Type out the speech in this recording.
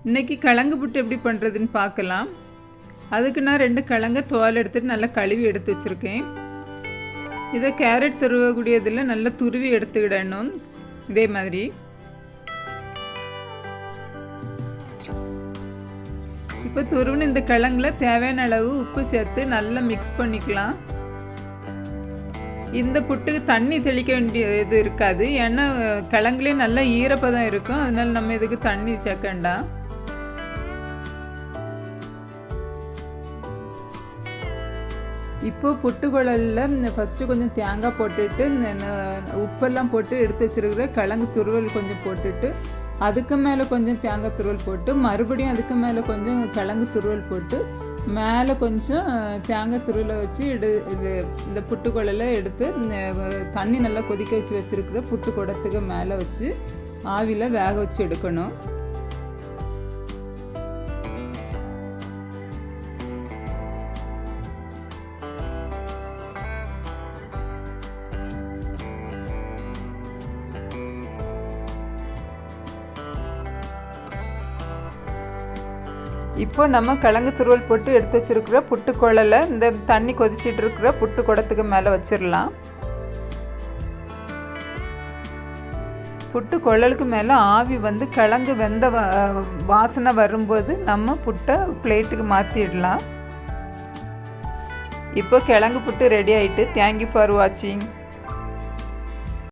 இன்றைக்கி கிழங்கு புட்டு எப்படி பண்ணுறதுன்னு பார்க்கலாம். அதுக்கு நான் 2 கிழங்கை தோல் எடுத்துகிட்டு நல்லா கழுவி எடுத்து வச்சுருக்கேன். இதை கேரட் துருவக்கூடியதில் நல்லா துருவி எடுத்துக்கிடணும். இதே மாதிரி இப்போ துருவின இந்த கிழங்குல தேவையான அளவு உப்பு சேர்த்து நல்லா மிக்ஸ் பண்ணிக்கலாம். இந்த புட்டுக்கு தண்ணி தெளிக்க வேண்டியது இருக்காது, ஏன்னா கிழங்குலேயே நல்லா ஈரப்பதம் இருக்கும். அதனால நம்ம இதுக்கு தண்ணி சேர்க்க வேண்டாம். இப்போது புட்டுக்குழலில் ஃபஸ்ட்டு கொஞ்சம் தேங்காய் போட்டுட்டு உப்பெல்லாம் போட்டு எடுத்து வச்சுருக்கிற கிழங்கு துருவல் கொஞ்சம் போட்டுட்டு அதுக்கு மேலே கொஞ்சம் தேங்காய் துருவல் போட்டு மறுபடியும் அதுக்கு மேலே கொஞ்சம் கிழங்கு துருவல் போட்டு மேலே கொஞ்சம் தேங்காய் துருவலை வச்சு இந்த புட்டுக்குழலை எடுத்து தண்ணி நல்லா கொதிக்க வச்சு வச்சுருக்கிற புட்டு குடத்துக்கு மேலே வச்சு ஆவியில் வேக வச்சு எடுக்கணும். இப்போ நம்ம கிழங்கு துருவல் போட்டு எடுத்து வச்சுருக்கிற புட்டுக்குழலை இந்த தண்ணி கொதிச்சிட்டு இருக்கிற புட்டு குடத்துக்கு மேலே வச்சிடலாம். புட்டு குழலுக்கு மேலே ஆவி வந்து கிழங்கு வெந்த வாசனை வரும்போது நம்ம புட்டை பிளேட்டுக்கு மாற்றிடலாம். இப்போ கிழங்கு புட்டு ரெடி ஆகிட்டு. தேங்க்யூ ஃபார் வாட்சிங்.